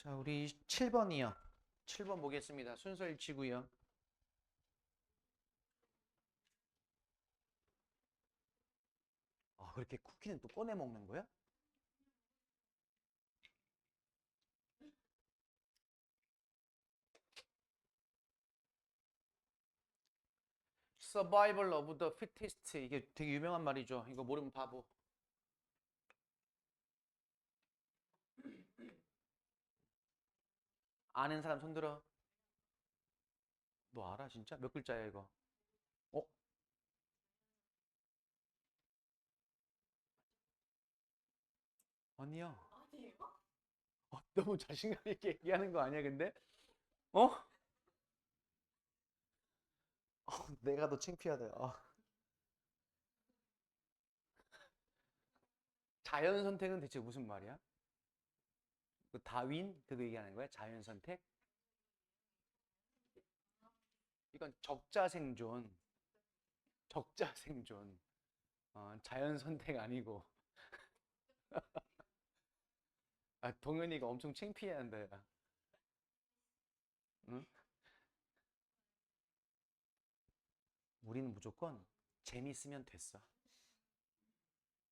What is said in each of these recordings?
자, 우리 7번이요. 7번 보겠습니다. 순서 일치고요. 아, 그렇게 쿠키는 또 꺼내 먹는 거야? Survival of the fittest. 이게 되게 유명한 말이죠. 이거 모르면 바보. 아는 사람 손들어. 너 알아, 진짜? 몇 글자야, 이거? 어? 아니야. 너무 자신감 있게 얘기하는 거 아니야, 근데? 어? 내가 더 창피하다. 자연 선택은 대체 무슨 말이야? 그 다윈? 그거 얘기하는 거야? 자연 선택? 이건 적자 생존. 적자 생존. 자연 선택 아니고. 동현이가 엄청 창피해한다, 야. 응? 우리는 무조건 재밌으면 됐어.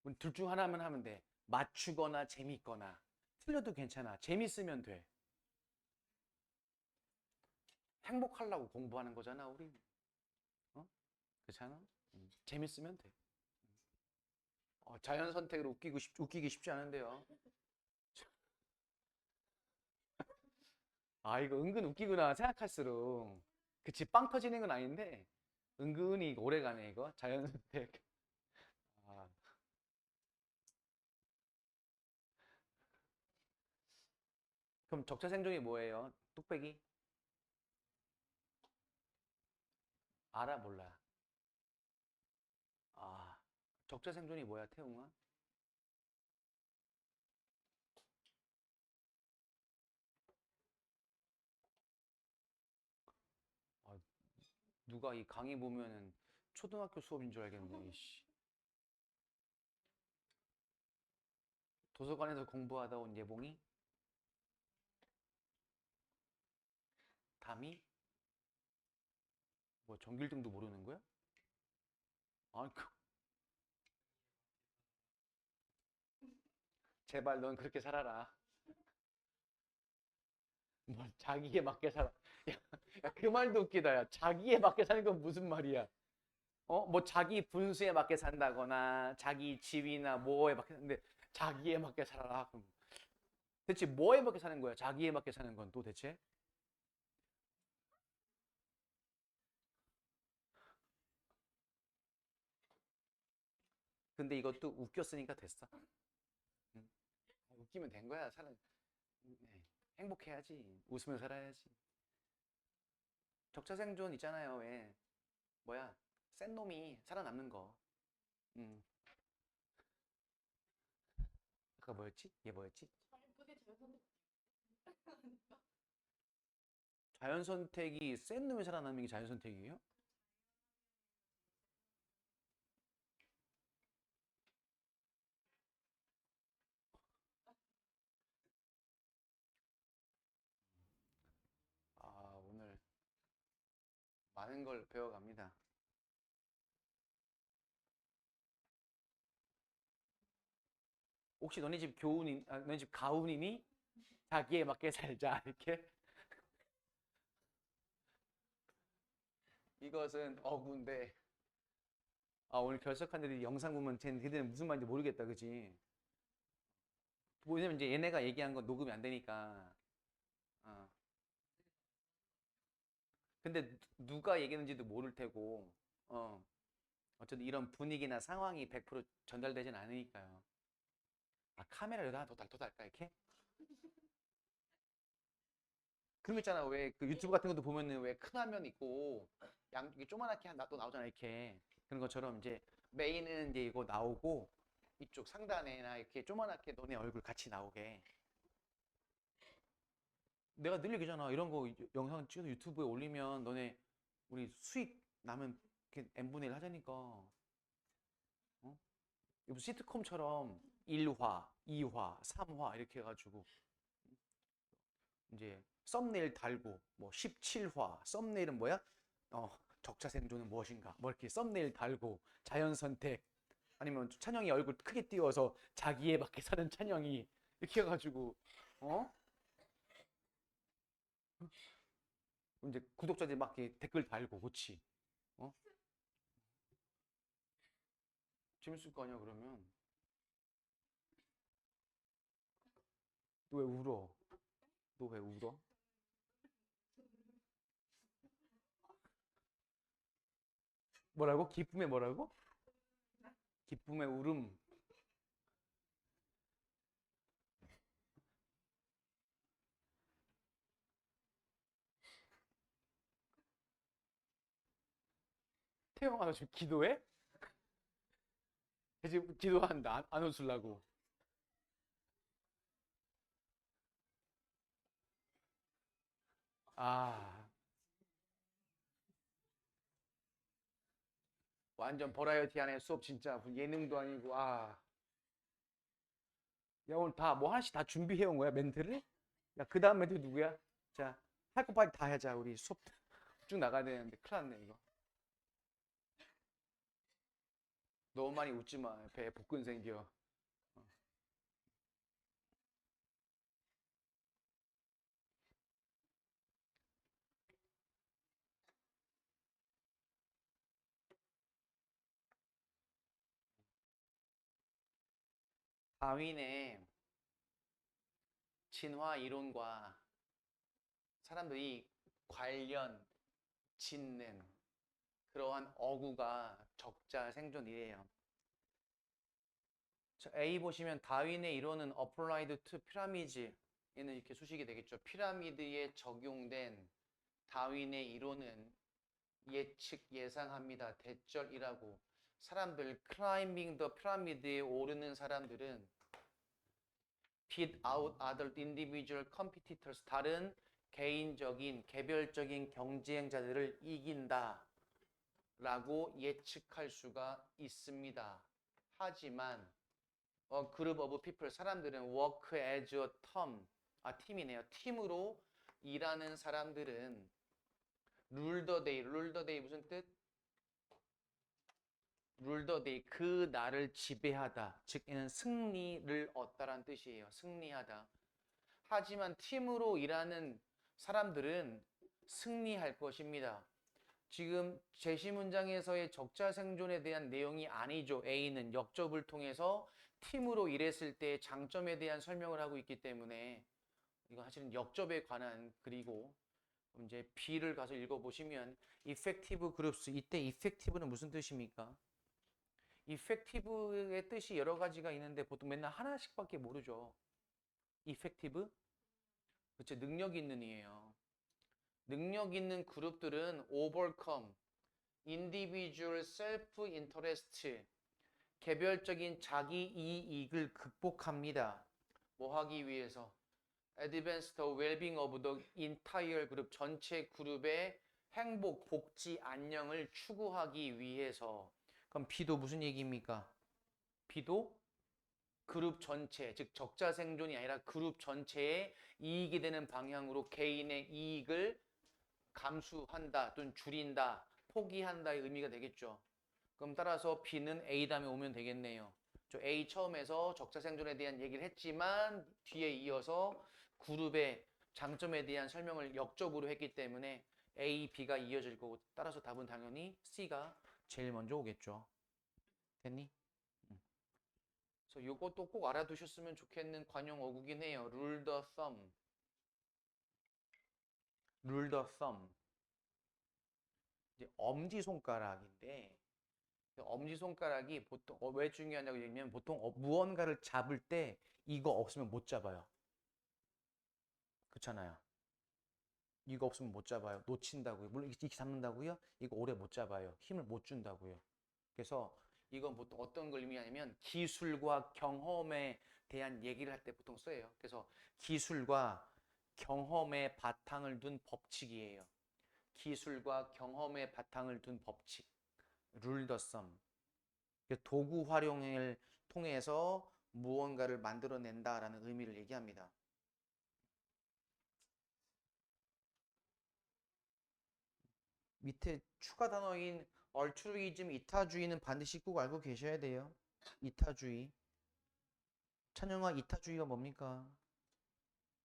우리 둘 중 하나만 하면 돼. 맞추거나 재밌거나. 틀려도 괜찮아. 재밌으면 돼. 행복하려고 공부하는 거잖아, 우리. 어? 그렇잖아? 재밌으면 돼. 자연 선택으로 웃기기 쉽지 않은데요. 이거 은근 웃기구나 생각할수록. 그치, 빵 터지는 건 아닌데 은근히 오래 가네, 이거. 자연 선택. 아, 그럼 적자 생존이 뭐예요? 뚝배기? 알아, 몰라? 적자 생존이 뭐야, 태웅아? 아, 누가 이 강의 보면은 초등학교 수업인 줄 알겠네, 이씨. 도서관에서 공부하다 온 예봉이? 담이? 뭐 전길등도 모르는 거야? 그, 제발 넌 그렇게 살아라. 뭘 자기에 맞게 살아. 야, 그 말도 웃기다, 야. 자기에 맞게 사는 건 무슨 말이야? 뭐 자기 분수에 맞게 산다거나 자기 집이나 뭐에 맞게 사는데 자기에 맞게 살아라. 그럼 대체 뭐에 맞게 사는 거야? 자기에 맞게 사는 건 또 대체? 근데 이것도 웃겼으니까 됐어. 응. 웃기면 된 거야. 네. 행복해야지. 웃으며 살아야지. 적자생존 있잖아요. 왜? 뭐야? 센 놈이 살아남는 거. 음. 아까 뭐였지? 얘 뭐였지? 자연 선택이 센 놈이 살아남는 게 자연 선택이에요? 오늘 많은 걸 배워갑니다. 혹시 너네 집 가훈이니? 자기에 맞게 살자. 이렇게? 이것은 어구인데. 오늘 결석한 애들이 영상 보면 걔네는 무슨 말인지 모르겠다. 그지? 왜냐면 이제 얘네가 얘기한 건 녹음이 안 되니까. 어. 근데 누가 얘기했는지도 모를 테고. 어쨌든 이런 분위기나 상황이 100% 전달되진 않으니까요. 카메라 여기다 하나 더 달까, 이렇게? 그런 거 있잖아. 왜 그 유튜브 같은 것도 보면은 왜 큰 화면 있고 이게 조그맣게 또 나오잖아, 이렇게. 그런 것처럼 이제 메인은 이제 이거 나오고 이쪽 상단에나 이렇게 조그맣게 너네 얼굴 같이 나오게. 내가 늘 얘기잖아. 이런 거 영상 찍어서 유튜브에 올리면 너네 우리 수익 나면 이렇게 n분의 1 하자니까. 어? 이거 시트콤처럼 1화, 2화, 3화 이렇게 해가지고 이제 썸네일 달고 뭐 17화 썸네일은 뭐야? 적자 생존은 무엇인가? 뭐 이렇게 썸네일 달고 자연 선택 아니면 찬영이 얼굴 크게 띄워서 자기에 맞게 사는 찬영이 이렇게 해가지고 어? 이제 구독자들 막 이렇게 댓글 달고 그치? 어? 재밌을 거 아니야 그러면. 너 왜 울어? 너 왜 울어? 뭐라고? 기쁨의 뭐라고? 기쁨의 울음. 태영아 너 지금 기도해? 지금 기도한다. 안 웃으려고. 아 완전 버라이어티 안에 수업 진짜 무슨 예능도 아니고 아. 야 오늘 다 뭐 하나씩 다 준비해 온 거야 멘트를? 야 그 다음 멘트 누구야? 자 할 거 빨리 다 하자 우리 수업 쭉 나가야 되는데 큰일 났네 이거. 너무 많이 웃지 마. 배에 복근 생겨. 다윈의 진화 이론과 사람들이 관련 짓는 그러한 어구가 적자 생존이래요. 자, A 보시면 다윈의 이론은 applied to pyramids 얘는 이렇게 수식이 되겠죠. 피라미드에 적용된 다윈의 이론은 예측 예상합니다. 대절이라고. 사람들 climbing the pyramid에 오르는 사람들은 beat out other individual competitors 다른 개인적인 개별적인 경쟁자들을 이긴다 라고 예측할 수가 있습니다. 하지만 그룹 오브 people 사람들은 work as a team 팀이네요. 팀으로 일하는 사람들은 rule the day rule the day 무슨 뜻? rule the day 그 날을 지배하다 즉 얘는 승리를 얻다라는 뜻이에요. 승리하다. 하지만 팀으로 일하는 사람들은 승리할 것입니다. 지금 제시 문장에서의 적자 생존에 대한 내용이 아니죠. A는 역접을 통해서 팀으로 일했을 때 장점에 대한 설명을 하고 있기 때문에 이건 사실은 역접에 관한 글이고 이제 B를 가서 읽어보시면 effective groups 이때 effective는 무슨 뜻입니까? effective의 뜻이 여러 가지가 있는데 보통 맨날 하나씩밖에 모르죠. effective? 그치 능력 있는이에요. 능력 있는 그룹들은 overcome, individual self-interest, 개별적인 자기 이익을 극복합니다. 뭐 하기 위해서? advance the well-being of the entire group, 전체 그룹의 행복, 복지, 안녕을 추구하기 위해서. 그럼 B도 무슨 얘기입니까? B도 그룹 전체, 즉 적자 생존이 아니라 그룹 전체에 이익이 되는 방향으로 개인의 이익을 감수한다 또는 줄인다, 포기한다의 의미가 되겠죠. 그럼 따라서 B는 A 다음에 오면 되겠네요. 저 A 처음에서 적자 생존에 대한 얘기를 했지만 뒤에 이어서 그룹의 장점에 대한 설명을 역적으로 했기 때문에 A, B가 이어질 거고 따라서 답은 당연히 C가 제일 먼저 오겠죠. 됐니? 그래서 이것도 꼭 알아두셨으면 좋겠는 관용 어구긴 해요. rule the thumb. rule the thumb. 이제 엄지손가락인데 엄지손가락이 보통 왜 중요하냐고 얘기하면 보통 무언가를 잡을 때 이거 없으면 못 잡아요. 그렇잖아요. 이거 없으면 못 잡아요. 놓친다고요. 물론 이렇게 잡는다고요? 이거 오래 못 잡아요. 힘을 못 준다고요. 그래서 이건 보통 어떤 걸 의미하냐면 기술과 경험에 대한 얘기를 할 때 보통 써요. 그래서 기술과 경험에 바탕을 둔 법칙이에요. 기술과 경험에 바탕을 둔 법칙. rule the sum. 도구 활용을 통해서 무언가를 만들어낸다라는 의미를 얘기합니다. 밑에 추가 단어인 얼트루이즘, 이타주의는 반드시 꼭 알고 계셔야 돼요. 이타주의. 찬영아, 이타주의가 뭡니까?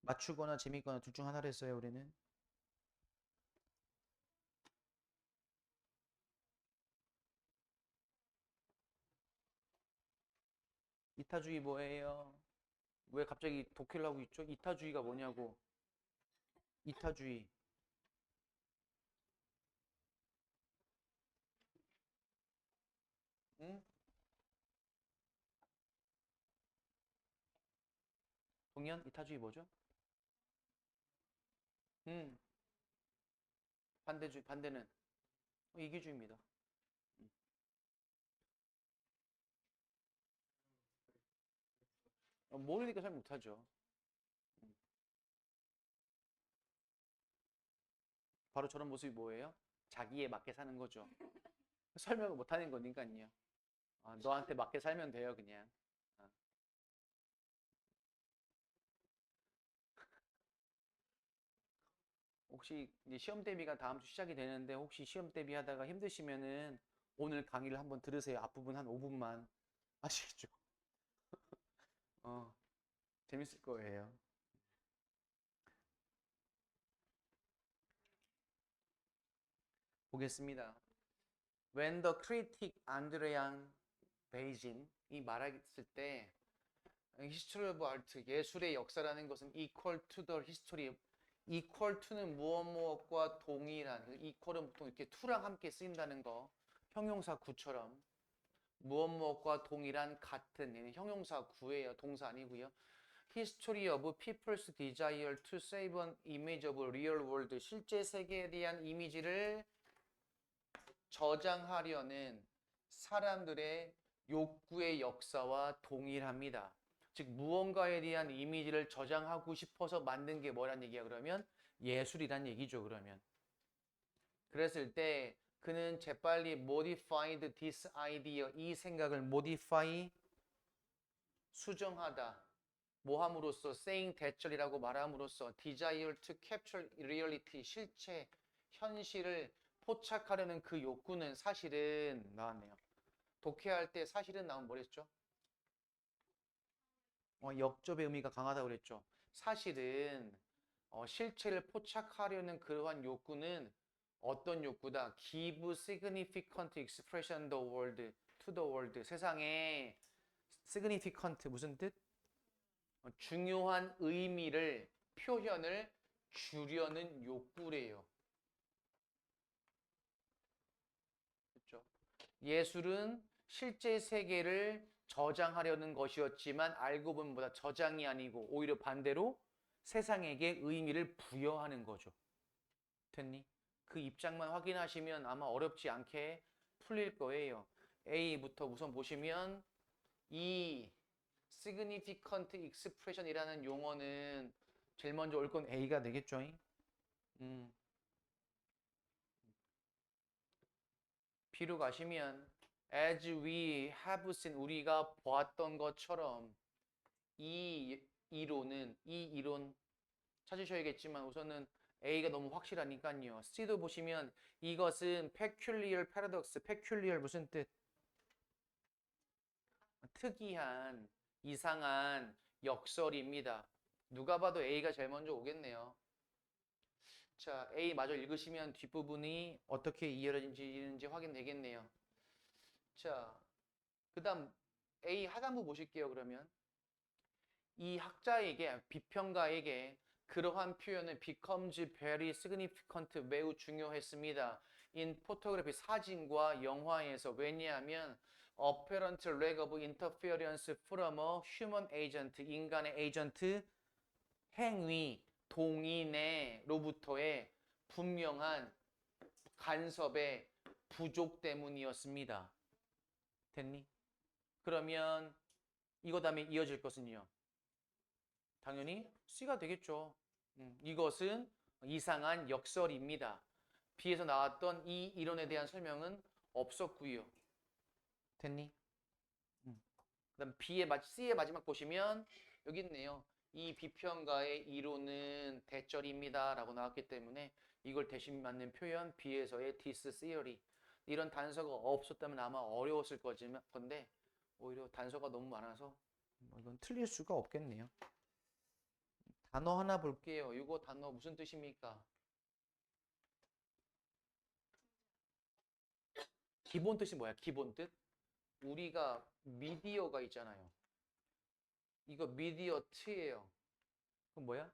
맞추거나 재밌거나 둘 중 하나를 했어요, 우리는. 이타주의 뭐예요? 왜 갑자기 독해를 하고 있죠? 이타주의가 뭐냐고. 이타주의. 응? 동현? 이타주의 뭐죠? 응. 반대주의, 반대는 이기주의입니다. 모르니까 잘 못하죠. 음. 바로 저런 모습이 뭐예요? 자기에 맞게 사는 거죠. 설명을 못하는 거니까요. 너한테 맞게 살면 돼요, 그냥. 아, 혹시 이제 시험 대비가 다음 주 시작이 되는데 혹시 시험 대비하다가 힘드시면은 오늘 강의를 한번 들으세요. 앞부분 한 5분만. 아시겠죠? 어, 재밌을 거예요. 보겠습니다. When the critic Andrian Bazin 이 말했을 때 History of Art, 예술의 역사라는 것은 equal to the history. equal to는 무엇 무엇과 동일한. equal은 보통 이렇게 to랑 함께 쓰인다는 거. 형용사 구처럼 무엇 무엇과 동일한 같은. 얘는 형용사 구예요. 동사 아니고요. History of people's desire to save an image of real world. 실제 세계에 대한 이미지를 저장하려는 사람들의 욕구의 역사와 동일합니다. 즉 무언가에 대한 이미지를 저장하고 싶어서 만든 게 뭐란 얘기야 그러면? 예술이란 얘기죠 그러면. 그랬을 때 그는 재빨리 modified this idea, 이 생각을 modify, 수정하다, 뭐 함으로써 saying 대절이라고 말함으로써 desire to capture reality, 실체, 현실을 포착하려는 그 욕구는 사실은 나왔네요. 독해할 때 사실은 나오면 뭐랬죠? 역접의 의미가 강하다고 그랬죠. 사실은 실체를 포착하려는 그러한 욕구는 어떤 욕구다? Give significant expression the world to the world. 세상에 significant 무슨 뜻? 중요한 의미를 표현을 주려는 욕구래요. 그렇죠? 예술은 실제 세계를 저장하려는 것이었지만 알고 보면 보다 저장이 아니고 오히려 반대로 세상에게 의미를 부여하는 거죠. 됐니? 그 입장만 확인하시면 아마 어렵지 않게 풀릴 거예요. A부터 우선 보시면 이 significant expression이라는 용어는 제일 먼저 올 건 A가 되겠죠. 음, B로 가시면 as we have seen 우리가 보았던 것처럼 이 이론은 이 이론 찾으셔야겠지만 우선은 A가 너무 확실하니까요. C도 보시면 이것은 peculiar paradox, peculiar 무슨 뜻? 특이한, 이상한 역설입니다. 누가 봐도 A가 제일 먼저 오겠네요. 자, A 마저 읽으시면 뒷부분이 어떻게 이어지는지 확인되겠네요. 자, 그 다음 A 하단부 보실게요, 그러면. 이 학자에게, 비평가에게 그러한 표현은 becomes very significant, 매우 중요했습니다. in photography, 사진과 영화에서. 왜냐하면 apparent lack of interference from a human agent, 인간의 에이전트, 행위, 동인으로부터의 분명한 간섭의 부족 때문이었습니다. 됐니? 그러면 이거 다음에 이어질 것은요. 당연히 C가 되겠죠. 이것은 이상한 역설입니다. B에서 나왔던 이 이론에 대한 설명은 없었고요. 됐니? 그다음 C의 마지막 보시면 여기 있네요. 이 비평가의 이론은 대절입니다. 라고 나왔기 때문에 이걸 대신 맞는 표현 B에서의 this theory. 이런 단서가 없었다면 아마 어려웠을 건데 오히려 단서가 너무 많아서 이건 틀릴 수가 없겠네요. 단어 하나 볼게요. 이거 단어 무슨 뜻입니까? 기본 뜻이 뭐야? 기본 뜻? 우리가 미디어가 있잖아요. 이거 미디어 트예요. 그럼 뭐야?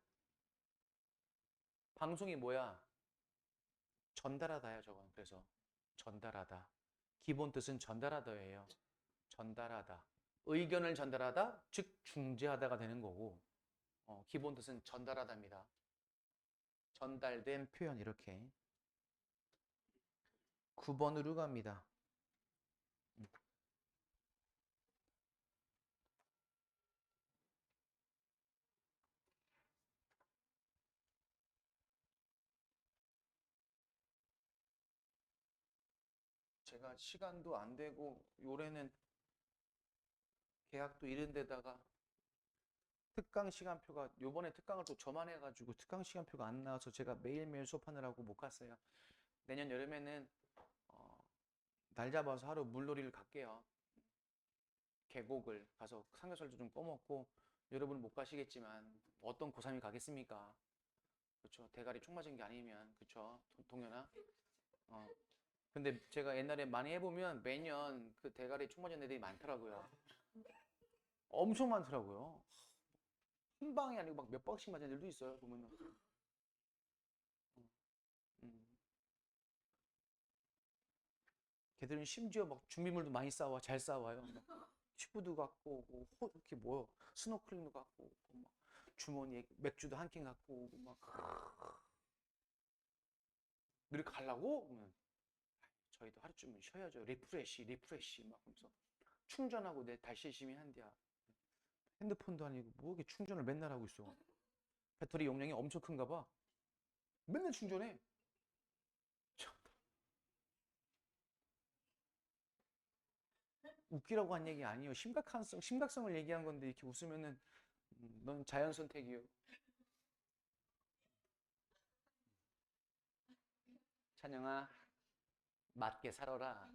방송이 뭐야? 전달하다야 저건. 그래서 전달하다. 기본 뜻은 전달하다예요. 전달하다. 의견을 전달하다, 즉 중재하다가 되는 거고 기본 뜻은 전달하다입니다. 전달된 표현 이렇게. 9번으로 갑니다. 제가 시간도 안 되고 올해는 계약도 이런 데다가 특강 시간표가 요번에 특강을 또 저만 해가지고 특강 시간표가 안 나와서 제가 매일매일 수업하느라고 못 갔어요. 내년 여름에는 날 잡아서 하루 물놀이를 갈게요. 계곡을 가서 삼겹살도 좀 꺼먹고 여러분은 못 가시겠지만 어떤 고3이 가겠습니까? 그렇죠. 대가리 총 맞은 게 아니면 그렇죠. 동현아. 근데 제가 옛날에 많이 해보면 매년 그 대가리 총 맞은 애들이 많더라고요. 엄청 많더라고요. 한 방이 아니고 막 몇 방씩 맞은 애들도 있어요. 보면은. 음. 걔들은 심지어 막 준비물도 많이 싸와. 잘 싸와요. 튜브도 갖고 오고 이렇게 뭐요? 스노클링도 갖고 오고 막 주머니에 맥주도 한 캔 갖고 오고 막 늘 가려고? 그러면 저희도 하루쯤은 쉬어야죠. 리프레시 막 하면서 충전하고 내 다시 열심히 한대야. 핸드폰도 아니고 뭐 이렇게 충전을 맨날 하고 있어. 배터리 용량이 엄청 큰가 봐. 맨날 충전해. 웃기라고 한 얘기 아니에요. 심각성을 얘기한 건데 이렇게 웃으면은 넌 자연 선택이요. 찬영아, 맞게 살아라.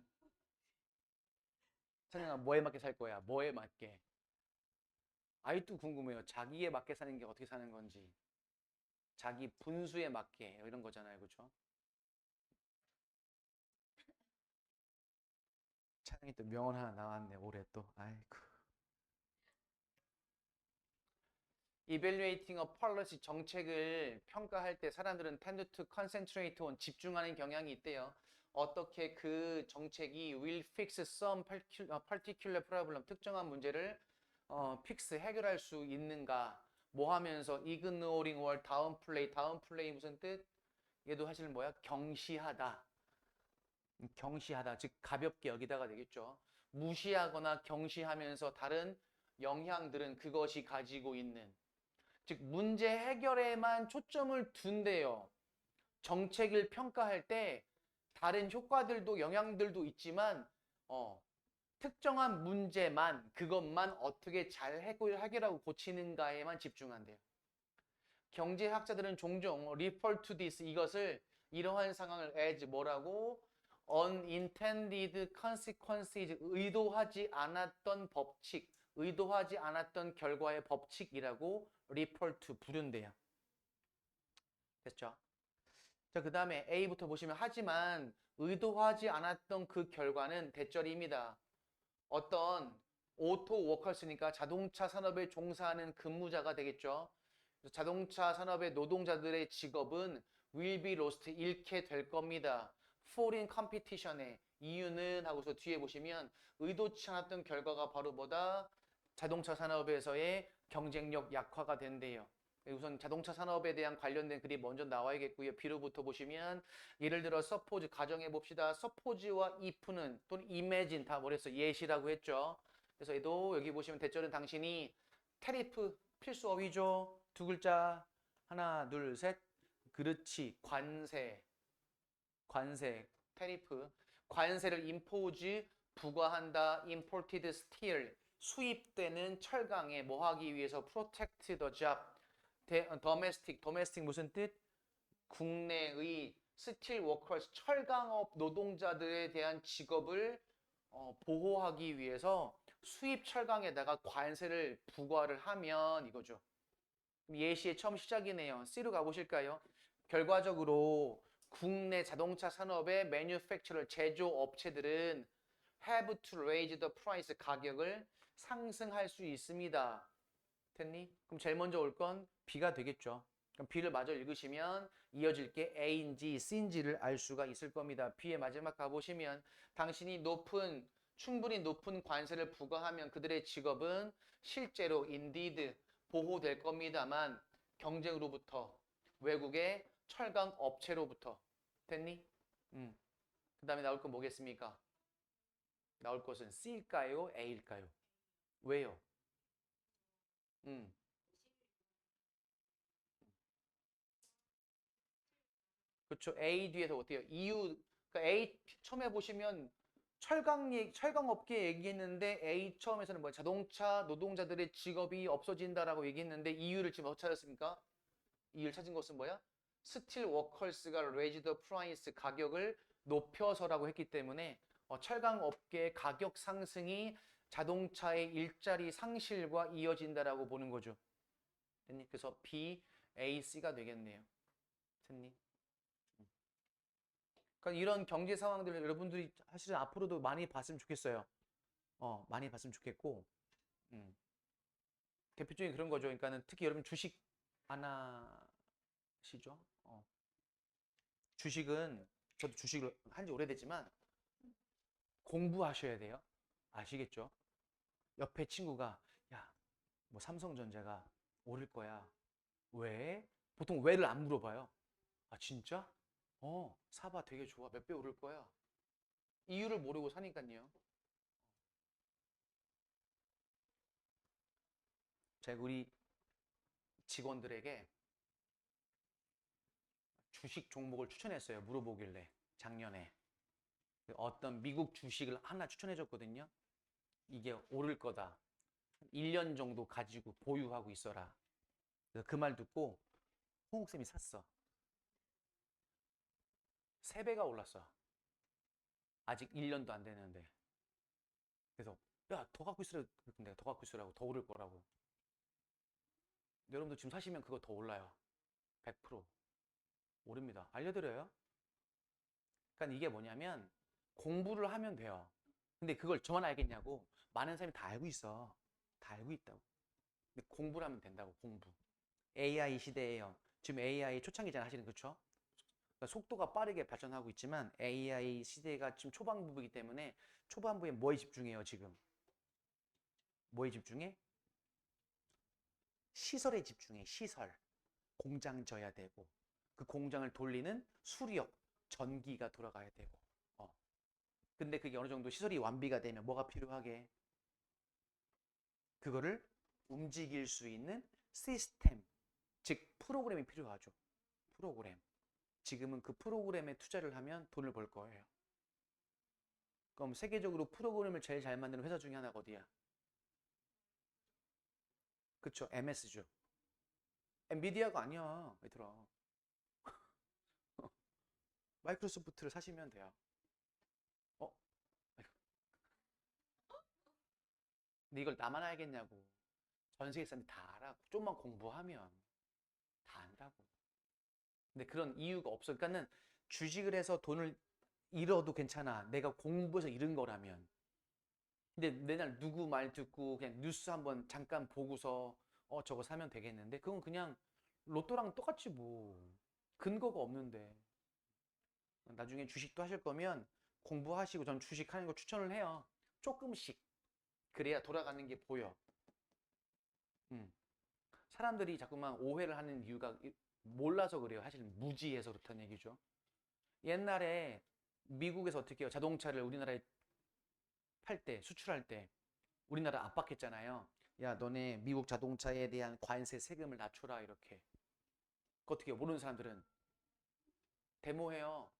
찬영아, 뭐에 맞게 살 거야? 뭐에 맞게? 아직도 궁금해요. 자기에 맞게 사는 게 어떻게 사는 건지. 자기 분수에 맞게 이런 거잖아요. 그렇죠? 찬영이 또 명언 하나 나왔네. 올해 또. 아이고. Evaluating a policy 정책을 평가할 때 사람들은 tend to concentrate on 집중하는 경향이 있대요. 어떻게 그 정책이 will fix some particular problem 특정한 문제를 fix 해결할 수 있는가? 뭐 하면서 ignoring or downplay 무슨 뜻? 얘도 사실 뭐야? 경시하다. 경시하다 즉 가볍게 여기다가 되겠죠. 무시하거나 경시하면서 다른 영향들은 그것이 가지고 있는 즉 문제 해결에만 초점을 둔대요. 정책을 평가할 때 다른 효과들도 영향들도 있지만 특정한 문제만 그것만 어떻게 잘 해결하고 고치는가에만 집중한대요. 경제학자들은 종종 refer to this 이것을 이러한 상황을 as 뭐라고 unintended consequences 의도하지 않았던 법칙 의도하지 않았던 결과의 법칙이라고 refer to 부른대요. 됐죠? 자, 그 다음에 A부터 보시면 하지만 의도하지 않았던 그 결과는 대절입니다. 어떤 오토 워커스니까 자동차 산업에 종사하는 근무자가 되겠죠. 자동차 산업의 노동자들의 직업은 will be lost, 잃게 될 겁니다. foreign competition의 이유는 하고서 뒤에 보시면 의도치 않았던 결과가 바로 뭐다? 자동차 산업에서의 경쟁력 약화가 된대요. 우선 자동차 산업에 대한 관련된 글이 먼저 나와야겠고요. B로부터 보시면 예를 들어 suppose 가정해 봅시다. suppose와 if는 또는 imagine 다 뭐랬어? 예시라고 했죠. 그래서 얘도 여기 보시면 대절은 당신이 테리프 필수 어휘죠. 두 글자 하나 둘 셋 그렇지 관세 테리프 관세를 impose 부과한다 imported steel 수입되는 철강에 뭐 하기 위해서 protect the job domestic 무슨 뜻? 국내의 스틸 워커스 철강업 노동자들에 대한 직업을 보호하기 위해서 수입 철강에다가 관세를 부과를 하면 이거죠. 예시의 처음 시작이네요. C로 가보실까요? 결과적으로 국내 자동차 산업의 manufacturer 제조업체들은 have to raise the price 가격을 상승할 수 있습니다. 됐니? 그럼 제일 먼저 올 건 B가 되겠죠. 그럼 B를 마저 읽으시면 이어질 게 A인지 C인지를 알 수가 있을 겁니다. B의 마지막 가보시면 당신이 충분히 높은 관세를 부과하면 그들의 직업은 실제로 indeed 보호될 겁니다만 경쟁으로부터 외국의 철강 업체로부터 됐니? 그 다음에 나올 건 뭐겠습니까? 나올 것은 C일까요? A일까요? 왜요? 음. 그렇죠. A 뒤에서 어때요? 그러니까 A 처음에 보시면 철강업계 얘기했는데 A 처음에서는 뭐 자동차 노동자들의 직업이 없어진다라고 얘기했는데 이유를 지금 어떻게 찾았습니까? 이유를 찾은 것은 뭐야? 스틸 워커스가 raise the price 가격을 높여서라고 했기 때문에 철강업계의 가격 상승이 자동차의 일자리 상실과 이어진다라고 보는 거죠. 됐니? 그래서 B, A, C가 되겠네요. 됐니? 그러니까 이런 경제 상황들을 여러분들이 사실은 앞으로도 많이 봤으면 좋겠어요. 많이 봤으면 좋겠고, 음. 대표적인 그런 거죠. 그러니까는 특히 여러분 주식 안 하시죠? 주식은 저도 주식을 한 지 오래됐지만 공부하셔야 돼요. 아시겠죠? 옆에 친구가 야, 뭐 삼성전자가 오를 거야. 왜? 보통 왜를 안 물어봐요. 아, 진짜? 사봐 되게 좋아. 몇 배 오를 거야. 이유를 모르고 사니까요. 제가 우리 직원들에게 주식 종목을 추천했어요. 물어보길래 작년에 어떤 미국 주식을 하나 추천해 줬거든요. 이게 오를 거다. 1년 정도 가지고 보유하고 있어라. 그래서 그 말 듣고 홍옥쌤이 샀어. 3배가 올랐어. 아직 1년도 안 되는데. 그래서 야, 더 갖고 있으라. 내가 더 갖고 있으라고. 더 오를 거라고. 여러분도 지금 사시면 그거 더 올라요. 100% 오릅니다. 알려드려요. 그러니까 이게 뭐냐면 공부를 하면 돼요. 근데 그걸 저만 알겠냐고. 많은 사람이 다 알고 있어. 다 알고 있다고. 근데 공부를 하면 된다고. 공부. AI 시대예요. 지금 AI 초창기잖아 하시는 그쵸? 그러니까 속도가 빠르게 발전하고 있지만 AI 시대가 지금 초반부이기 때문에 초반부에 뭐에 집중해요 지금? 뭐에 집중해? 시설에 집중해. 시설. 공장 져야 되고 그 공장을 돌리는 수력, 전기가 돌아가야 되고 근데 그게 어느 정도 시설이 완비가 되면 뭐가 필요하게? 그거를 움직일 수 있는 시스템, 즉 프로그램이 필요하죠. 프로그램. 지금은 그 프로그램에 투자를 하면 돈을 벌 거예요. 그럼 세계적으로 프로그램을 제일 잘 만드는 회사 중에 하나가 어디야? 그쵸, MS죠. 엔비디아가 아니야, 얘들아. 마이크로소프트를 사시면 돼요. 어? 근데 이걸 나만 알겠냐고. 전 세계 사람들이 다 알아. 좀만 공부하면 다 안다고. 근데 그런 이유가 없어. 그러니까는 주식을 해서 돈을 잃어도 괜찮아. 내가 공부해서 잃은 거라면. 근데 맨날 누구 말 듣고 그냥 뉴스 한번 잠깐 보고서 저거 사면 되겠는데 그건 그냥 로또랑 똑같지 뭐. 근거가 없는데. 나중에 주식도 하실 거면 공부하시고 전 주식하는 거 추천을 해요. 조금씩. 그래야 돌아가는 게 보여. 음. 사람들이 자꾸만 오해를 하는 이유가 몰라서 그래요. 사실 무지해서 그렇다는 얘기죠. 옛날에 미국에서 어떻게 해요? 자동차를 우리나라에 팔 때, 수출할 때 우리나라 압박했잖아요. 야, 너네 미국 자동차에 대한 관세 세금을 낮춰라 이렇게. 그 어떻게 해요? 모르는 사람들은 데모해요.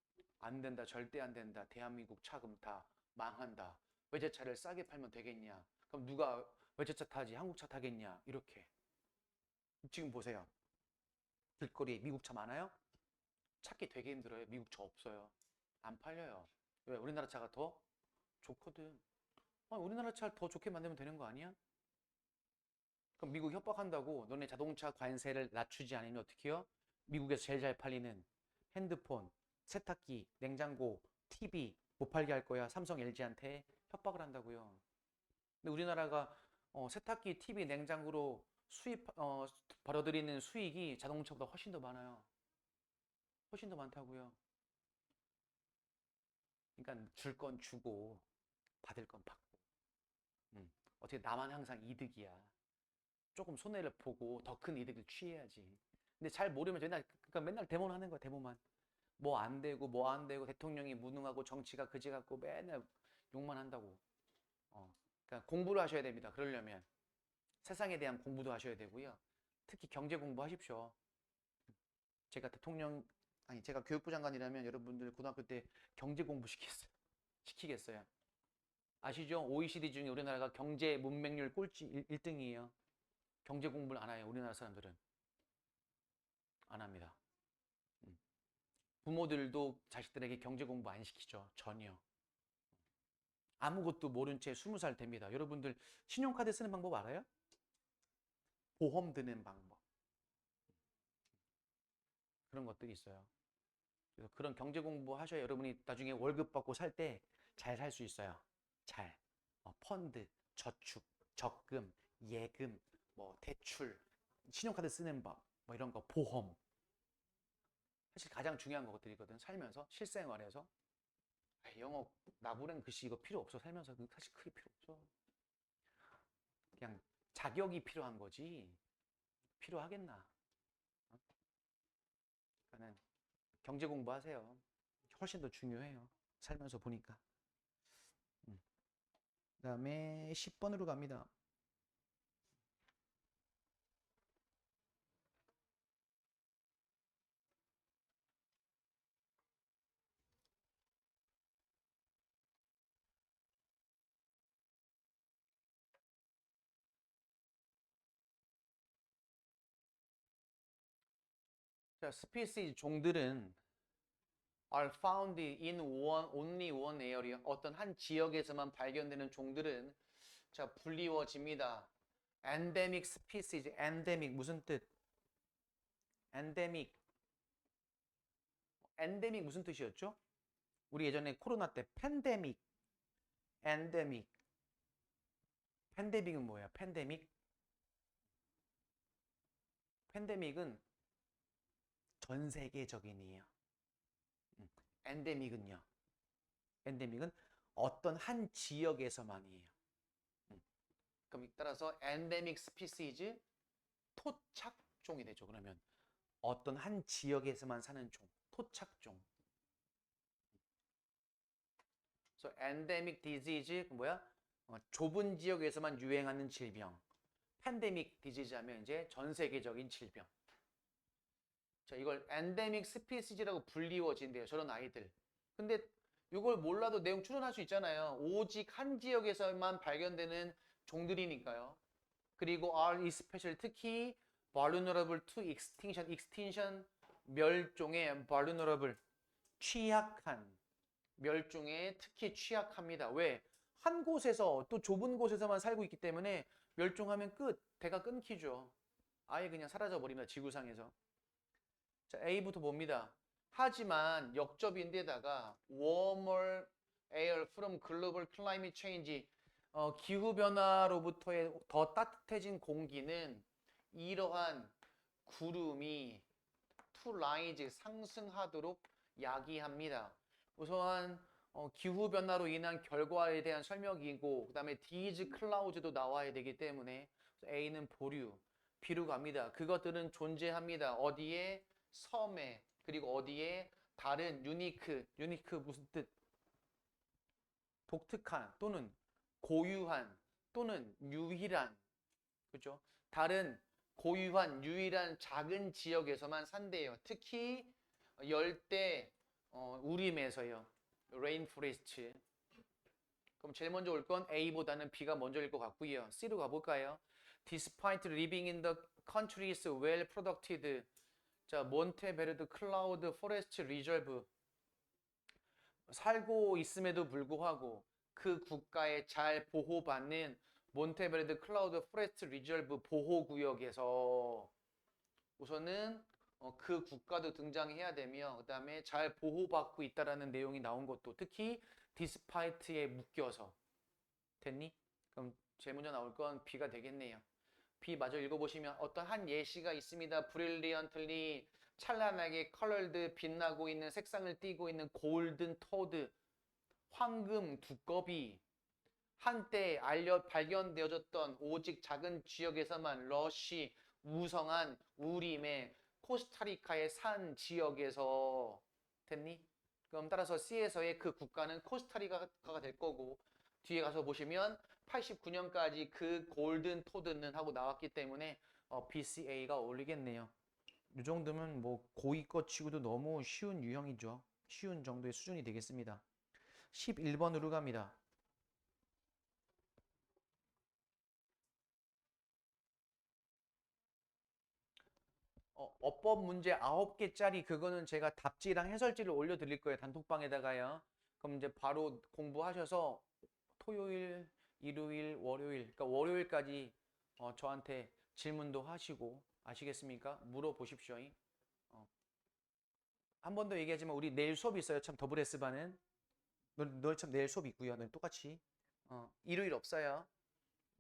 안 된다, 절대 안 된다. 대한민국 차 그럼 다 망한다. 외제차를 싸게 팔면 되겠냐? 그럼 누가 외제차 타지? 한국 차 타겠냐? 이렇게. 지금 보세요. 길거리에 미국 차 많아요? 찾기 되게 힘들어요. 미국 차 없어요. 안 팔려요. 왜? 우리나라 차가 더 좋거든. 우리나라 차를 더 좋게 만들면 되는 거 아니야? 그럼 미국 협박한다고 너네 자동차 관세를 낮추지 않으면 어떻게 해요? 미국에서 제일 잘 팔리는 핸드폰, 세탁기, 냉장고, TV 못 팔게 할 거야. 삼성, LG한테 협박을 한다고요. 근데 우리나라가 세탁기, TV, 냉장고로 벌어들이는 수익이 자동차보다 훨씬 더 많아요. 훨씬 더 많다고요. 그러니까 줄 건 주고 받을 건 받고. 어떻게 나만 항상 이득이야. 조금 손해를 보고 더 큰 이득을 취해야지. 근데 잘 모르면 그러니까 맨날 데모하는 거야, 데모만. 뭐 안 되고 뭐 안 되고 대통령이 무능하고 정치가 그지 같고 맨날 욕만 한다고. 그러니까 공부를 하셔야 됩니다. 그러려면 세상에 대한 공부도 하셔야 되고요. 특히 경제 공부하십시오. 제가 교육부 장관이라면 여러분들 고등학교 때 경제 공부 시키겠어요. 아시죠? OECD 중에 우리나라가 경제 문맹률 꼴찌 1등이에요. 경제 공부를 안 해요. 우리나라 사람들은 안 합니다. 부모들도 자식들에게 경제 공부 안 시키죠. 전혀. 아무것도 모른 채 20살 됩니다. 여러분들 신용카드 쓰는 방법 알아요? 보험 드는 방법. 그런 것들이 있어요. 그래서 그런 경제 공부 하셔야 여러분이 나중에 월급 받고 살 때 잘 살 수 있어요. 잘. 펀드, 저축, 적금, 예금, 뭐 대출, 신용카드 쓰는 법, 뭐 이런 거, 보험. 사실 가장 중요한 것들이거든. 살면서, 실생활에서. 영어, 나부랭 글씨 이거 필요 없어. 살면서 사실 크게 필요 없어. 그냥 자격이 필요한 거지. 필요하겠나? 그러니까는 경제 공부하세요. 훨씬 더 중요해요. 살면서 보니까. 그다음에 10번으로 갑니다. 자, 스피시스 종들은 are found in only one area. 어떤 한 지역에서만 발견되는 종들은 자, 불리워집니다. endemic species, endemic 무슨 뜻? endemic. endemic 무슨 뜻이었죠? 우리 예전에 코로나 때 팬데믹, endemic. 팬데믹은 뭐예요? 팬데믹? 팬데믹은 전 세계적인이에요. 엔데믹은요. 엔데믹은 어떤 한 지역에서만이에요. 그럼 따라서 엔데믹 스피시즈 토착종이 되죠. 그러면 어떤 한 지역에서만 사는 종, 토착종. 그래서 엔데믹 디지즈 뭐야? 좁은 지역에서만 유행하는 질병. 팬데믹 디지즈 하면 이제 전 세계적인 질병. 자, 이걸 엔데믹 스피시즈라고 불리워진대요. 저런 아이들. 근데 이걸 몰라도 내용 추론할 수 있잖아요. 오직 한 지역에서만 발견되는 종들이니까요. 그리고 are especially 특히 vulnerable to extinction, extinction 멸종에 vulnerable 취약한 멸종에 특히 취약합니다. 왜? 한 곳에서 또 좁은 곳에서만 살고 있기 때문에 멸종하면 끝, 대가 끊기죠. 아예 그냥 사라져 버립니다. 지구상에서. 자, A부터 봅니다. 하지만 역접인데다가 warmer air from global climate change 기후변화로부터의 더 따뜻해진 공기는 이러한 구름이 to rise 상승하도록 야기합니다. 우선 기후변화로 인한 결과에 대한 설명이고 그 다음에 these clouds도 나와야 되기 때문에 A는 보류, B로 갑니다. 그것들은 존재합니다. 어디에? 섬에. 그리고 어디에? 다른 유니크 무슨 뜻? 독특한 또는 고유한 또는 유일한 그죠? 다른 고유한 유일한 작은 지역에서만 산대요. 특히 열대 우림에서요. 레인포레스트. 그럼 제일 먼저 올 건 A보다는 B가 먼저일 것 같고요. C로 가볼까요? Despite living in the countries well protected 자, 몬테베르드 클라우드 포레스트 리저브. 살고 있음에도 불구하고 그 국가에 잘 보호받는 몬테베르드 클라우드 포레스트 리저브 보호구역에서 우선은 그 국가도 등장해야 되며 그다음에 잘 보호받고 있다라는 내용이 나온 것도 특히 디스파이트에 묶여서 됐니? 그럼 제일 먼저 나올 건 B가 되겠네요. B 마저 읽어보시면 어떤 한 예시가 있습니다. 브릴리언틀리 찬란하게 컬러드 빛나고 있는 색상을 띠고 있는 골든 토드 황금 두꺼비 한때 발견되어졌던 오직 작은 지역에서만 러시 우성한 우림의 코스타리카의 산 지역에서 됐니? 그럼 따라서 C에서의 그 국가는 코스타리카가 될 거고 뒤에 가서 보시면 89년까지 그 골든 토드는 하고 나왔기 때문에 BCA가 어울리겠네요. 이 정도면 뭐 고의 것 치고도 너무 쉬운 유형이죠. 쉬운 정도의 수준이 되겠습니다. 11번으로 갑니다. 어법 문제 9개짜리 그거는 제가 답지랑 해설지를 올려드릴 거예요. 단톡방에다가요. 그럼 이제 바로 공부하셔서 토요일, 일요일, 월요일, 그러니까 월요일까지 저한테 질문도 하시고 아시겠습니까? 물어보십시오. 한 번 더 얘기하지만 우리 내일 수업 있어요. 참 더블 S반은. 너 참 내일 수업 있고요. 너 똑같이. 일요일 없어요.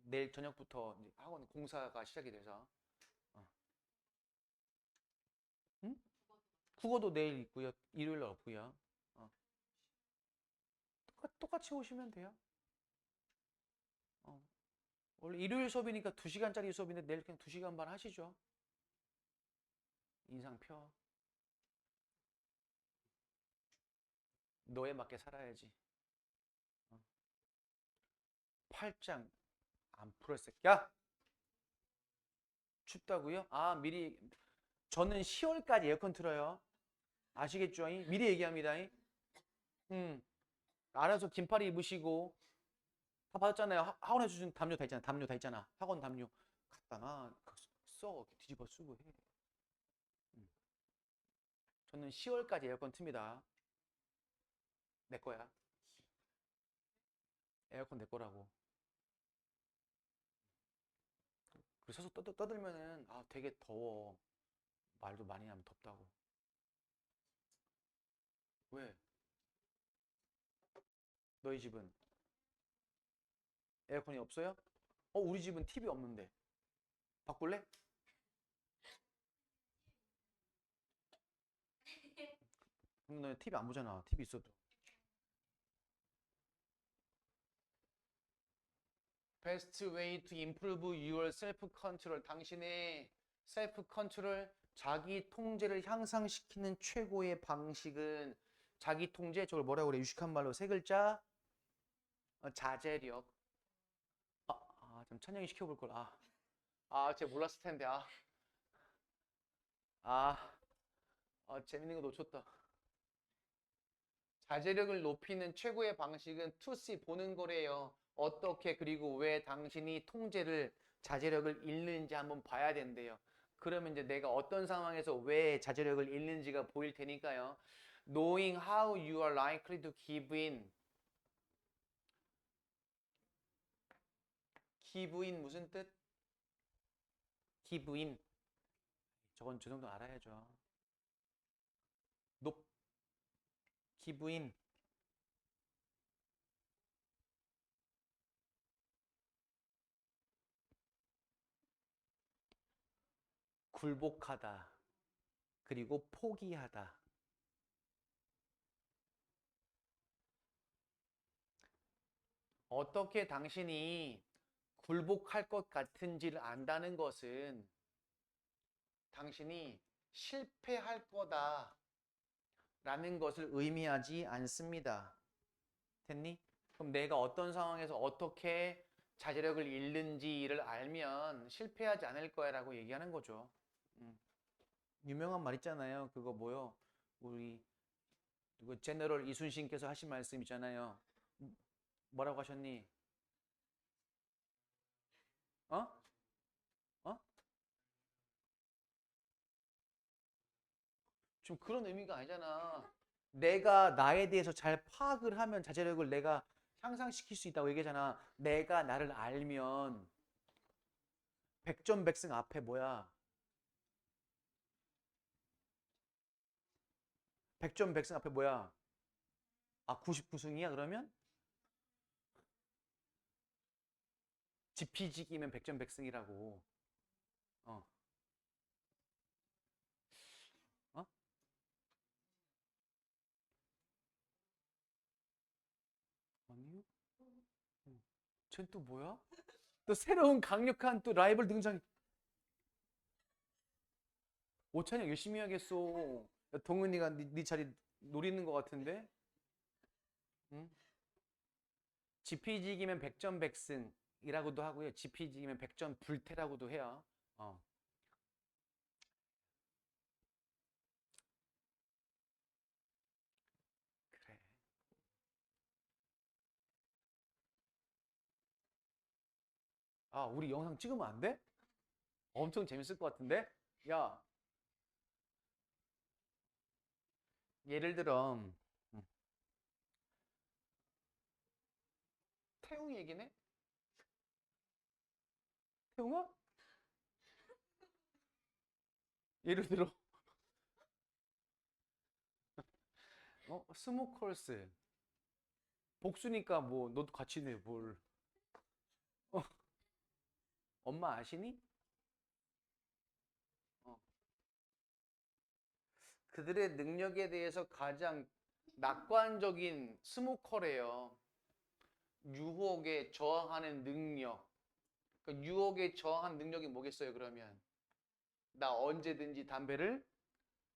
내일 저녁부터 이제 학원 공사가 시작이 돼서. 응? 국어도 내일 있고요. 일요일 없고요. 똑같이 오시면 돼요. 어. 원래 일요일 수업이니까 2시간짜리 수업인데 내일 그냥 2시간 반 하시죠. 인상 펴. 너에 맞게 살아야지. 8장 안 풀어 새끼야. 춥다고요? 아 미리 저는 10월까지 에어컨 틀어요. 아시겠죠? 미리 얘기합니다. 알아서 긴팔 입으시고 다 받았잖아요. 학원에서 주신 담요 다 있잖아. 담요 다 있잖아. 학원 담요 갖다 놔. 써. 뒤집어 쓰고 해. 저는 10월까지 에어컨 틉니다. 내 거야. 에어컨 내 거라고. 그래서 서서 떠들면은 되게 더워. 말도 많이 하면 덥다고. 왜? 너희 집은 에어컨이 없어요? 우리 집은 TV 없는데. 바꿀래? 그럼 너 TV 안 보잖아. TV 있어도. Best way to improve your self-control. 당신의 self-control, 자기 통제를 향상시키는 최고의 방식은 자기 통제, 저걸 뭐라고 그래? 유식한 말로 세 글자. 자제력. 좀 찬영이 시켜볼 걸. 쟤 몰랐을 텐데. 재밌는 거 놓쳤다. 자제력을 높이는 최고의 방식은 투시 보는 거래요. 어떻게 그리고 왜 당신이 통제를 자제력을 잃는지 한번 봐야 된대요. 그러면 이제 내가 어떤 상황에서 왜 자제력을 잃는지가 보일 테니까요. Knowing how you are likely to give in. give in 무슨 뜻? give in. 저건 저 정도 알아야죠. 높 give in. 굴복하다. 그리고 포기하다. 어떻게 당신이 굴복할 것 같은지를 안다는 것은 당신이 실패할 거다 라는 것을 의미하지 않습니다. 됐니? 그럼 내가 어떤 상황에서 어떻게 자제력을 잃는지를 알면 실패하지 않을 거야 라고 얘기하는 거죠. 유명한 말 있잖아요. 그거 뭐요? 우리 누구 제너럴 이순신께서 하신 말씀 있잖아요. 뭐라고 하셨니? 어? 어? 좀 그런 의미가 아니잖아. 내가 나에 대해서 잘 파악을 하면 자제력을 내가 향상시킬 수 있다고 얘기하잖아. 내가 나를 알면 백전백승 앞에 뭐야? 백전백승 앞에 뭐야? 아, 99승이야 그러면? 지피지기면 백전백승이라고. 어. 어? 아니요? 쟨 또 뭐야? 또 새로운 강력한 또 라이벌 등장. 오찬영 열심히 해야겠어. 야, 동은이가 네 자리 노리는 것 같은데? 응? 지피지기면 백전백승이라고도 하고요. 지피지기면 백전불태라고도 해요. 어. 그래. 아, 우리 영상 찍으면 안 돼? 엄청 재밌을 것 같은데? 야, 예를 들어, 태웅이 얘기네? 태웅아? 예를 들어, 스모컬스. 복수니까 뭐, 너도 같이 내, 뭘. 어, 엄마 아시니? 어. 그들의 능력에 대해서 가장 낙관적인 스모컬이에요. 유혹에 저항하는 능력. 그 유혹에 저항하는 능력이 뭐겠어요, 그러면? 나 언제든지 담배를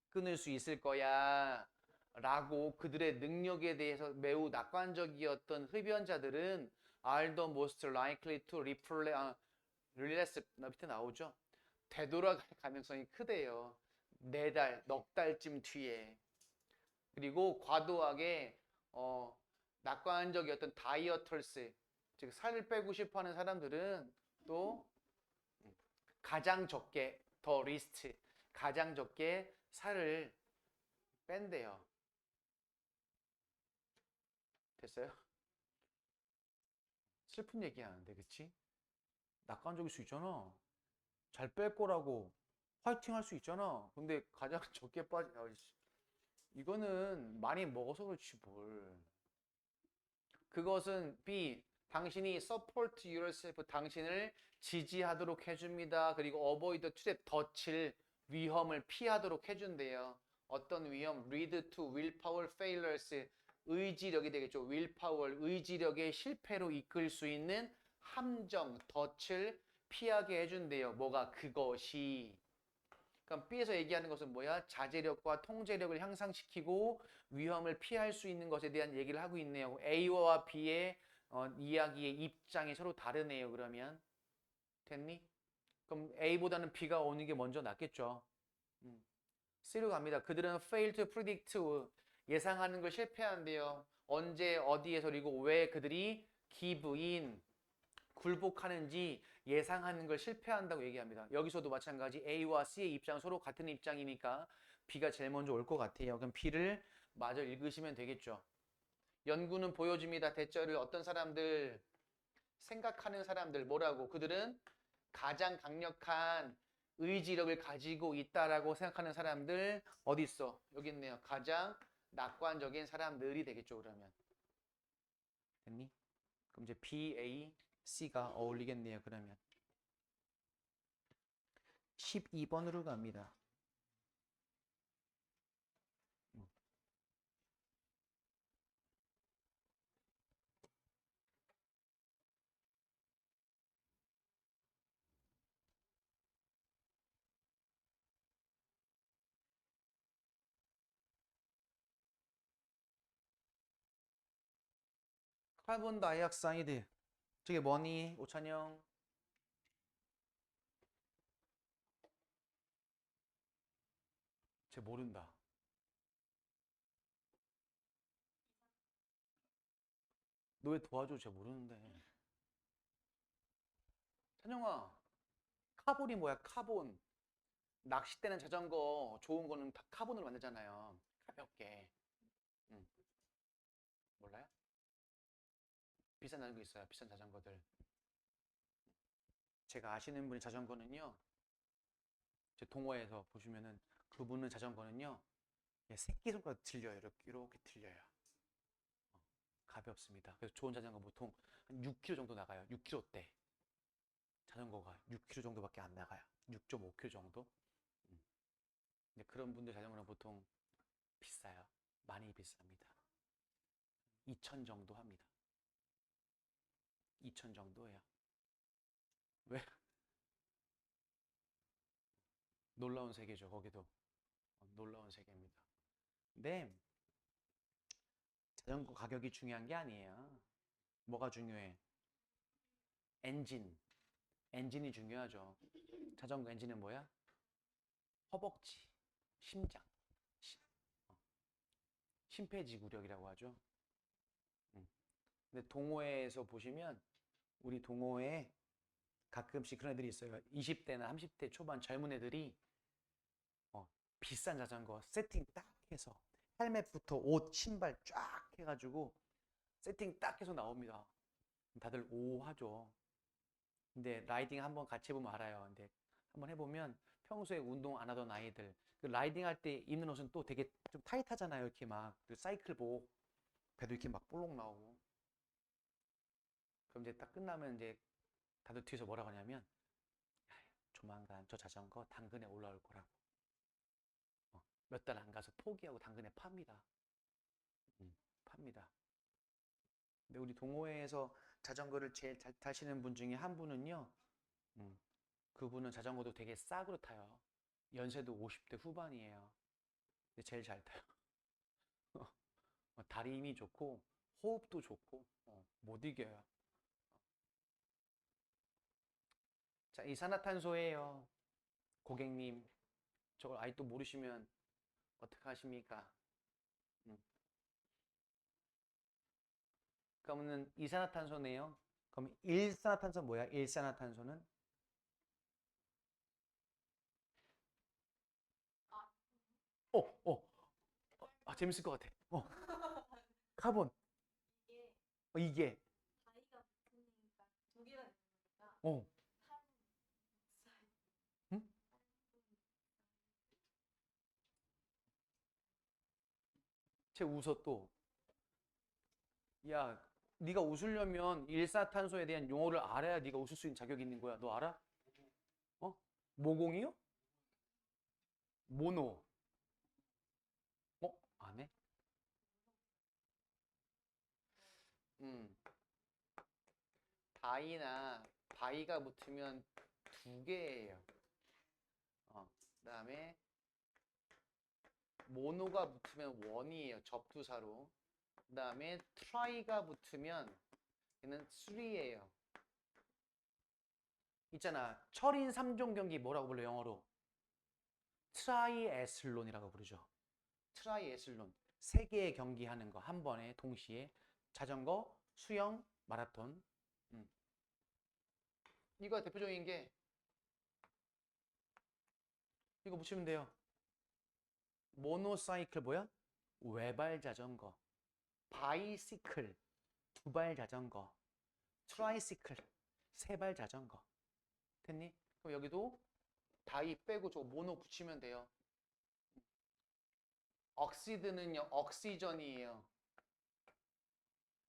끊을 수 있을 거야. 라고 그들의 능력에 대해서 매우 낙관적이었던 흡연자들은 are the most likely to relapse, 나 밑에 나오죠? 되돌아갈 가능성이 크대요. 4달, 넉 달쯤 뒤에. 그리고 과도하게 낙관적이었던 다이어터스, 즉 살을 빼고 싶어 하는 사람들은 또 가장 적게 더 리스트, 가장 적게 살을 뺀대요. 됐어요? 슬픈 얘기하는데, 그치? 낙관적일 수 있잖아. 잘 뺄 거라고 화이팅 할 수 있잖아. 근데 가장 적게 이거는 많이 먹어서 그렇지 뭘. 그것은 B, 당신이 support yourself, 당신을 지지하도록 해줍니다. 그리고 avoid trap, 덫을, 위험을 피하도록 해준대요. 어떤 위험? lead to willpower failures, 의지력이 되겠죠. willpower, 의지력의 실패로 이끌 수 있는 함정, 덫을 피하게 해준대요. 뭐가? 그것이. 그럼 B에서 얘기하는 것은 뭐야? 자제력과 통제력을 향상시키고 위험을 피할 수 있는 것에 대한 얘기를 하고 있네요. A와 B의 이야기의 입장이 서로 다르네요. 그러면 됐니? 그럼 A보다는 B가 오는 게 먼저 낫겠죠. C로 갑니다. 그들은 fail to predict, 예상하는 걸 실패한대요. 언제 어디에서 그리고 왜 그들이 give in, 굴복하는지 예상하는 걸 실패한다고 얘기합니다. 여기서도 마찬가지 A와 C의 입장 서로 같은 입장이니까 B가 제일 먼저 올 것 같아요. 그럼 B를 마저 읽으시면 되겠죠. 연구는 보여줍니다. 대절을 어떤 사람들, 생각하는 사람들 뭐라고? 그들은 가장 강력한 의지력을 가지고 있다라고 생각하는 사람들 어디 있어? 여기 있네요. 가장 낙관적인 사람들이 되겠죠. 그러면 됐니? 그럼 이제 B, A, C가 어울리겠네요. 그러면 12번으로 갑니다. 카본 다이옥사이드. 저게 뭐니? 오찬영. 쟤 모른다. 너 왜 도와줘? 쟤 모르는데. 찬영아, 카본이 뭐야? 카본. 낚싯대는 자전거 좋은 거는 다 카본으로 만들잖아요. 가볍게. 음, 몰라요? 비싼 자전거 있어요. 비싼 자전거들. 제가 아시는 분이 자전거는요. 제 동호회에서 보시면은 그분은 자전거는요. 새끼손가락 들려요. 이렇게 들려요. 가볍습니다. 그래서 좋은 자전거 보통 한 6km 정도 나가요. 6km대. 자전거가 6km 정도밖에 안 나가요. 6.5km 정도. 음. 근데 그런 분들 자전거는 보통 비싸요. 많이 비쌉니다. 2천 정도 합니다. 2천 정도예요. 왜? 놀라운 세계죠. 거기도 놀라운 세계입니다. 근데 자전거 가격이 중요한 게 아니에요. 뭐가 중요해? 엔진. 엔진이 중요하죠. 자전거 엔진은 뭐야? 허벅지, 심장, 어, 심폐지구력이라고 하죠. 근데 동호회에서 보시면 우리 동호회에 가끔씩 그런 애들이 있어요. 20대나 30대 초반 젊은 애들이 어, 비싼 자전거 세팅 딱 해서 헬멧부터 옷, 신발 쫙 해가지고 세팅 딱 해서 나옵니다. 다들 오하죠. 근데 라이딩 한번 같이 해보면 알아요. 근데 한번 해보면 평소에 운동 안 하던 아이들 그 라이딩 할 때 입는 옷은 또 되게 좀 타이트하잖아요. 이렇게 막 그 사이클복 배도 이렇게 막 볼록 나오고. 그럼 이제 딱 끝나면 이제 다들 뒤에서 뭐라고 하냐면 조만간 저 자전거 당근에 올라올 거라고. 몇 달 안 가서 포기하고 당근에 팝니다. 팝니다. 근데 우리 동호회에서 자전거를 제일 잘 타시는 분 중에 한 분은요. 음, 그분은 자전거도 되게 싸구려 타요. 연세도 50대 후반이에요. 근데 제일 잘 타요. 다리 힘이 좋고 호흡도 좋고 못 이겨요. 자, 이산화탄소예요. 고객님, 저걸 아직도 모르시면 어떡하십니까? 음. 그러면은 이산화탄소네요. 그럼 일산화탄소 뭐야? 일산화탄소는? 어, 어, 재밌을 것 같아. 카본. 이게. 어, 응? 쟤 웃어 또. 야, 네가 웃으려면 일산화탄소에 대한 용어를 알아야 네가 웃을 수 있는 자격이 있는 거야. 너 알아? 어? 모공이요? 모노. 안 해? 음. 다이나 바이가 붙으면 두 개예요. 그다음에 모노가 붙으면 원이에요. 접두사로. 그다음에 트라이가 붙으면 얘는 3예요. 있잖아. 철인 3종 경기 뭐라고 불러 영어로? 트라이애슬론이라고 부르죠. 트라이애슬론. 세 개의 경기 하는 거 한 번에 동시에 자전거, 수영, 마라톤. 음. 이거 대표적인 게 이거 붙이면 돼요. 모노사이클 뭐야? 외발 자전거. 바이시클 두 발 자전거. 트라이시클 세 발 자전거. 됐니? 그럼 여기도 다이 빼고 저 모노 붙이면 돼요. 억시드는요, 억시전이에요.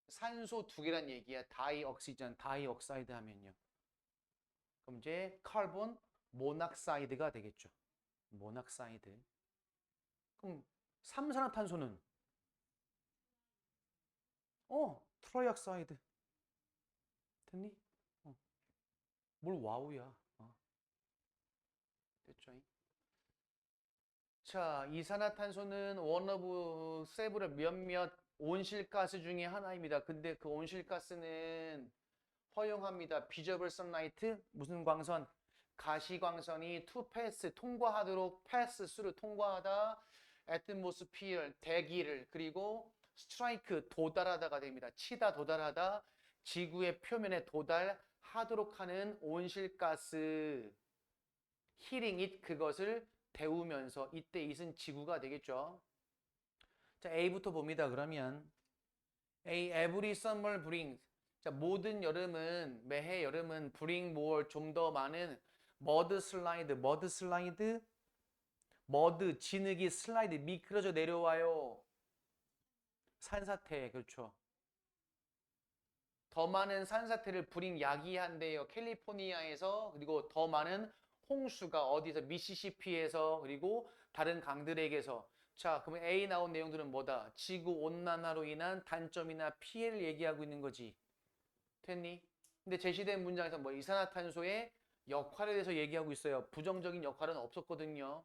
산소 두 개란 얘기야. 다이 억시전, 다이 억사이드 하면요. 그럼 이제 카본 모낙사이드가 되겠죠. 모낙사이드. 그럼 삼산화탄소는 트라이옥사이드. 됐니? 어. 뭘 와우야. 됐죠? 자, 이산화탄소는 원 오브 세브럴 몇몇 온실가스 중에 하나입니다. 근데 그 온실가스는 허용합니다. 비저블 선라이트 무슨 광선? 가시광선이 투 패스 통과하도록 패스 수를 통과하다 애트모스피어 대기를 그리고 스트라이크 도달하다가 됩니다. 치다 도달하다 지구의 표면에 도달하도록 하는 온실가스 heating it 그것을 데우면서 이때 it은 지구가 되겠죠. 자, A부터 봅니다. 그러면 A every summer brings 자, 모든 여름은 매해 여름은 bring more 좀 더 많은 mud slide 머드 진흙이 슬라이드 미끄러져 내려와요. 산사태 그렇죠. 더 많은 산사태를 불잉 야기한대요. 캘리포니아에서 그리고 더 많은 홍수가 어디서 미시시피에서 그리고 다른 강들에게서 자 그러면 A 나온 내용들은 뭐다? 지구 온난화로 인한 단점이나 피해를 얘기하고 있는 거지. 됐니? 근데 제시된 문장에서 뭐 이산화탄소의 역할에 대해서 얘기하고 있어요. 부정적인 역할은 없었거든요.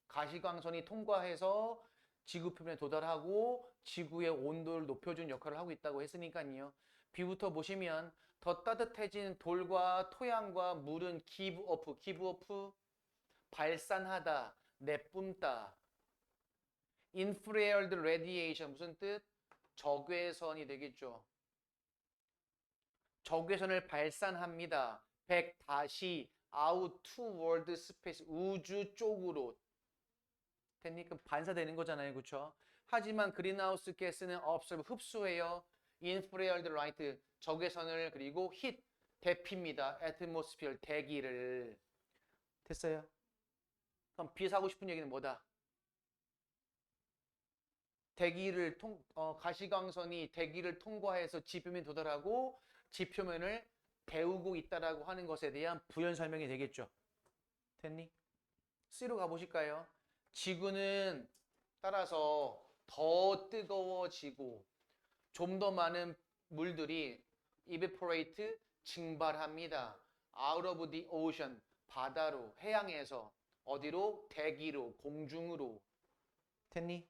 가시광선이 통과해서 지구 표면에 도달하고 지구의 온도를 높여준 역할을 하고 있다고 했으니까요. B부터 보시면 더 따뜻해진 돌과 토양과 물은 give off 발산하다, 내뿜다. infrared radiation 무슨 뜻? 적외선이 되겠죠. 적외선을 발산합니다. 100 다시 out toward space 우주 쪽으로 테크닉은 반사되는 거잖아요. 그렇죠? 하지만 그린하우스 가스는 absorb 흡수해요. infrared light 적외선을 그리고 heat 대피입니다. atmosphere 대기를 됐어요? 그럼 B에서 하고 싶은 얘기는 뭐다? 대기를 가시광선이 대기를 통과해서 지표면에 도달하고 지표면을 데우고 있다라고 하는 것에 대한 부연 설명이 되겠죠. 됐니? C로 가보실까요? 지구는 따라서 더 뜨거워지고 좀 더 많은 물들이 evaporate 증발합니다. out of the ocean 바다로 해양에서 어디로? 대기로 공중으로 됐니?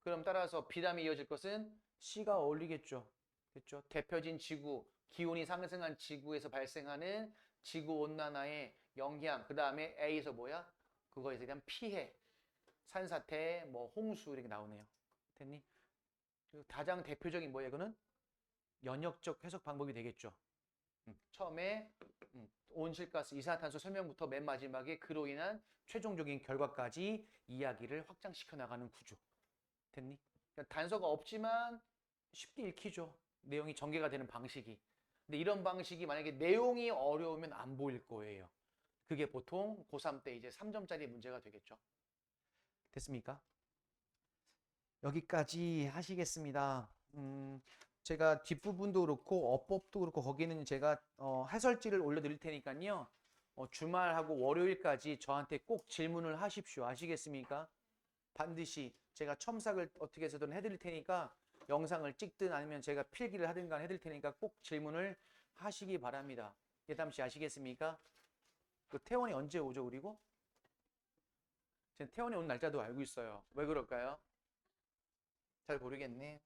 그럼 따라서 B담이 이어질 것은 C가 어울리겠죠. 그렇죠? 대표진 지구 기온이 상승한 지구에서 발생하는 지구 온난화의 영향 그 다음에 A에서 뭐야? 그거에 대한 피해 산사태, 뭐 홍수 이렇게 나오네요. 됐니? 가장 대표적인 뭐예요? 이거는 연역적 해석 방법이 되겠죠. 처음에 온실가스 이산화탄소 설명부터 맨 마지막에 그로 인한 최종적인 결과까지 이야기를 확장시켜 나가는 구조. 됐니? 그러니까 단서가 없지만 쉽게 읽히죠. 내용이 전개가 되는 방식이. 근데 이런 방식이 만약에 내용이 어려우면 안 보일 거예요. 그게 보통 고3 때 이제 3점짜리 문제가 되겠죠. 됐습니까? 여기까지 하시겠습니다. 제가 뒷부분도 그렇고 어법도 그렇고 거기는 제가 해설지를 올려드릴 테니까요. 주말하고 월요일까지 저한테 꼭 질문을 하십시오. 아시겠습니까? 반드시 제가 첨삭을 어떻게 해서든 해드릴 테니까 영상을 찍든 아니면 제가 필기를 하든가 해드릴 테니까 꼭 질문을 하시기 바랍니다. 예담 씨 아시겠습니까? 그 태원이 언제 오죠 그리고? 제가 태원이 온 날짜도 알고 있어요. 왜 그럴까요? 잘 모르겠네.